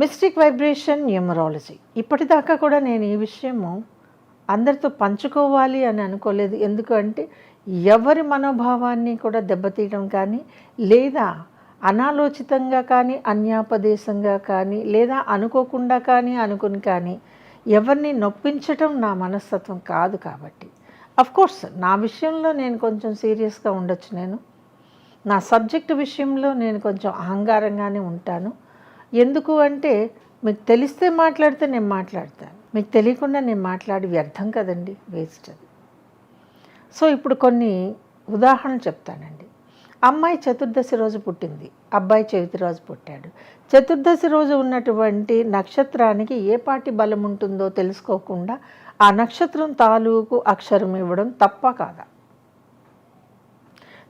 Mystic vibration numerology. ఇప్పటిదాకా కూడా నేను ఈ విషయము అందరితో పంచుకోవాలి అని అనుకోలేదు. ఎందుకంటే ఎవరి మనోభావాన్ని కూడా దెబ్బతీయడం కానీ, లేదా అనాలోచితంగా కానీ, అన్యాపదేశంగా కానీ, లేదా అనుకోకుండా కానీ, అనుకుని కానీ ఎవరిని నొప్పించటం నా మనస్తత్వం కాదు. కాబట్టి అఫ్కోర్స్ నా విషయంలో నేను కొంచెం సీరియస్గా ఉండొచ్చు. నా సబ్జెక్టు విషయంలో నేను కొంచెం అహంకారంగానే ఉంటాను. ఎందుకు అంటే మీకు తెలిస్తే మాట్లాడితే నేను మాట్లాడతాను, మీకు తెలియకుండా నేను మాట్లాడి వ్యర్థం కదండి, వేస్ట్ అది. సో ఇప్పుడు కొన్ని ఉదాహరణలు చెప్తానండి. అమ్మాయి చతుర్దశి రోజు పుట్టింది, అబ్బాయి చవితి రోజు పుట్టాడు. చతుర్దశి రోజు ఉన్నటువంటి నక్షత్రానికి ఏ పాటి బలం ఉంటుందో తెలుసుకోకుండా ఆ నక్షత్రం తాలూకు అక్షరం ఇవ్వడం తప్ప కాదా?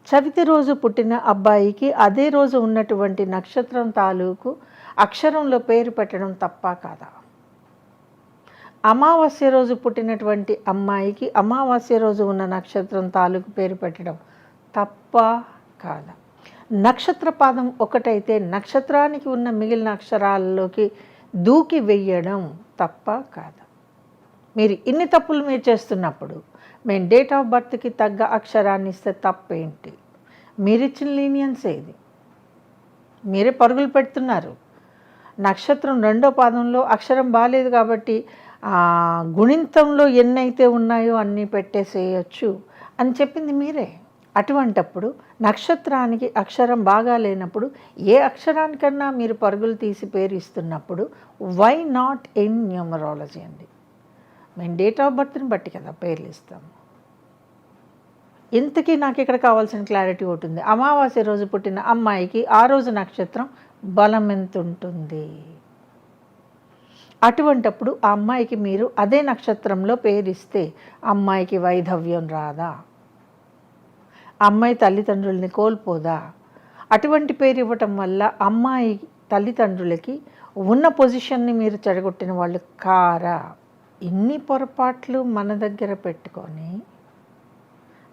చవితి రోజు పుట్టిన అబ్బాయికి అదే రోజు ఉన్నటువంటి నక్షత్రం తాలూకు అక్షరంలో పేరు పెట్టడం తప్ప కాదా? అమావాస్య రోజు పుట్టినటువంటి అమ్మాయికి అమావాస్య రోజు ఉన్న నక్షత్రం తాలూకు పేరు పెట్టడం తప్ప కాదా? నక్షత్ర పాదం ఒకటైతే నక్షత్రానికి ఉన్న మిగిలిన అక్షరాల్లోకి దూకి వెయ్యడం తప్ప కాదా? మీరు ఇన్ని తప్పులు మీరు చేస్తున్నప్పుడు మేము డేట్ ఆఫ్ బర్త్కి తగ్గ అక్షరాన్ని ఇస్తే తప్పేంటి? మీరిచ్చిన లీనియన్స్ ఏది? మీరే పరుగులు పెడుతున్నారు. నక్షత్రం రెండో పాదంలో అక్షరం బాగాలేదు కాబట్టి గుణింతంలో ఎన్నైతే ఉన్నాయో అన్నీ పెట్టేసేయచ్చు అని చెప్పింది మీరే. అటువంటప్పుడు నక్షత్రానికి అక్షరం బాగా లేనప్పుడు ఏ అక్షరానికన్నా మీరు పరుగులు తీసి పేరు ఇస్తున్నప్పుడు వై నాట్ ఇన్ న్యూమరాలజీ అండి? మేము డేట్ ఆఫ్ బర్త్ని బట్టి కదా పేర్లు ఇస్తాము. ఇంతకీ నాకు ఇక్కడ కావాల్సిన క్లారిటీ ఉంటుంది. అమావాస్య రోజు పుట్టిన అమ్మాయికి ఆ రోజు నక్షత్రం బలం ఎంత ఉంటుంది? అటువంటప్పుడు ఆ అమ్మాయికి మీరు అదే నక్షత్రంలో పేరిస్తే అమ్మాయికి వైధవ్యం రాదా? అమ్మాయి తల్లిదండ్రుల్ని కోల్పోదా? అటువంటి పేరు ఇవ్వటం వల్ల అమ్మాయి తల్లిదండ్రులకి ఉన్న పొజిషన్ని మీరు చెడగొట్టిన వాళ్ళు కారా? ఇన్ని పొరపాట్లు మన దగ్గర పెట్టుకొని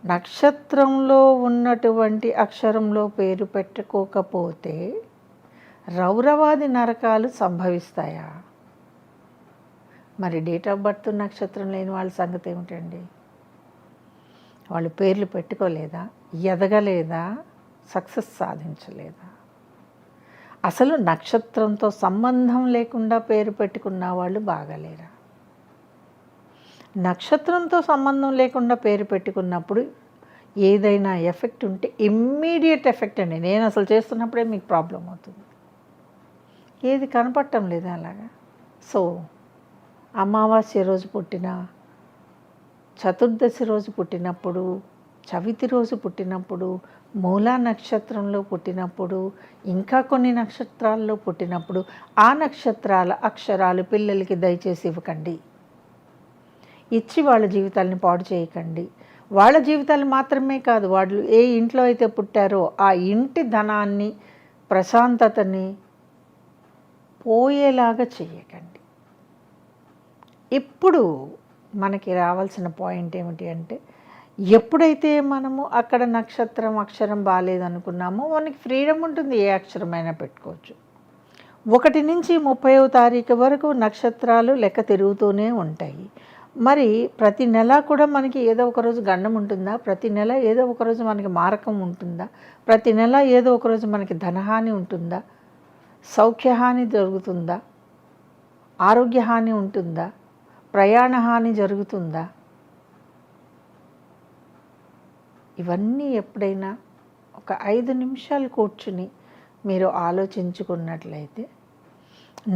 నక్షత్రంలో ఉన్నటువంటి అక్షరంలో పేరు పెట్టుకోకపోతే రౌరవాది నరకాలు సంభవిస్తాయా? మరి డేట్ ఆఫ్ బర్త్ నక్షత్రం లేని వాళ్ళ సంగతి ఏమిటండి? వాళ్ళు పేర్లు పెట్టుకోలేదా? ఎదగలేదా? సక్సెస్ సాధించలేదా? అసలు నక్షత్రంతో సంబంధం లేకుండా పేరు పెట్టుకున్న వాళ్ళు బాగాలేరా? నక్షత్రంతో సంబంధం లేకుండా పేరు పెట్టుకున్నప్పుడు ఏదైనా ఎఫెక్ట్ ఉంటే ఇమ్మీడియట్ ఎఫెక్ట్ అండి. నేను అసలు చేస్తున్నప్పుడే మీకు ప్రాబ్లం అవుతుంది. ఏది కనపడటం లేదా అలాగా? సో అమావాస్య రోజు పుట్టిన, చతుర్దశి రోజు పుట్టినప్పుడు, చవితి రోజు పుట్టినప్పుడు, మూలా నక్షత్రంలో పుట్టినప్పుడు, ఇంకా కొన్ని నక్షత్రాల్లో పుట్టినప్పుడు ఆ నక్షత్రాల అక్షరాలు పిల్లలకి దయచేసి ఇవ్వకండి. ఇచ్చి వాళ్ళ జీవితాలని పాడు చేయకండి. వాళ్ళ జీవితాలు మాత్రమే కాదు, వాళ్ళు ఏ ఇంట్లో అయితే పుట్టారో ఆ ఇంటి ధనాన్ని, ప్రశాంతతని పోయేలాగా చేయకండి. ఇప్పుడు మనకి రావాల్సిన పాయింట్ ఏమిటి అంటే, ఎప్పుడైతే మనము అక్కడ నక్షత్రం అక్షరం బాగాలేదనుకున్నామో మనకి ఫ్రీడమ్ ఉంటుంది, ఏ అక్షరమైనా పెట్టుకోవచ్చు. 1 నుంచి 30వ తారీఖు వరకు నక్షత్రాలు లెక్క తిరుగుతూనే ఉంటాయి. మరి ప్రతి నెల కూడా మనకి ఏదో ఒకరోజు గండం ఉంటుందా? ప్రతి నెల ఏదో ఒకరోజు మనకి మారకం ఉంటుందా? ప్రతి నెల ఏదో ఒకరోజు మనకి ధనహాని ఉంటుందా? సౌఖ్యహాని జరుగుతుందా? ఆరోగ్యహాని ఉంటుందా? ప్రయాణ హాని జరుగుతుందా? ఇవన్నీ ఎప్పుడైనా ఒక 5 నిమిషాలు కూర్చుని మీరు ఆలోచించుకున్నట్లయితే,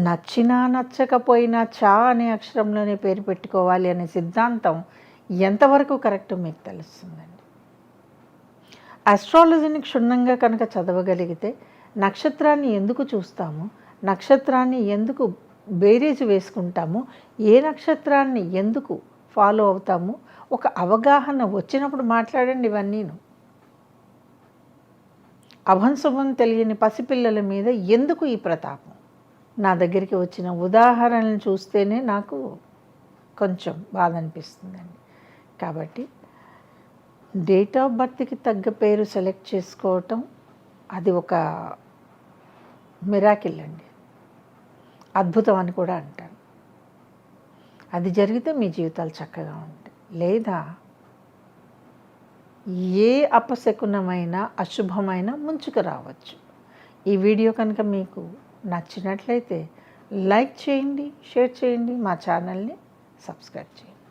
నచ్చినా నచ్చకపోయినా చా అనే అక్షరంలోనే పేరు పెట్టుకోవాలి అనే సిద్ధాంతం ఎంతవరకు కరెక్టో మీకు తెలుస్తుందండి. ఆస్ట్రాలజీని క్షుణ్ణంగా కనుక చదవగలిగితే నక్షత్రాన్ని ఎందుకు చూస్తాము, నక్షత్రాన్ని ఎందుకు బేరీజు వేసుకుంటాము, ఏ నక్షత్రాన్ని ఎందుకు ఫాలో అవుతాము, ఒక అవగాహన వచ్చినప్పుడు మాట్లాడండి. ఇవన్నీను అభంశుభం తెలియని పసిపిల్లల మీద ఎందుకు ఈ ప్రతాపం? నా దగ్గరికి వచ్చిన ఉదాహరణలు చూస్తేనే నాకు కొంచెం బాధ అనిపిస్తుందండి. కాబట్టి డేట్ ఆఫ్ బర్త్కి తగ్గ పేరు సెలెక్ట్ చేసుకోవటం అది ఒక మిరాకిల్ అండి. అద్భుతం అని కూడా అంటాను. అది జరిగితే మీ జీవితాలు చక్కగా ఉంటాయి. లేదా ఏ అపశకునమైన అశుభమైన ముంచుకు రావచ్చు. ఈ వీడియో కనుక మీకు నచ్చినట్లయితే లైక్ చేయండి, షేర్ చేయండి, మా ఛానల్ని సబ్స్క్రైబ్ చేయండి.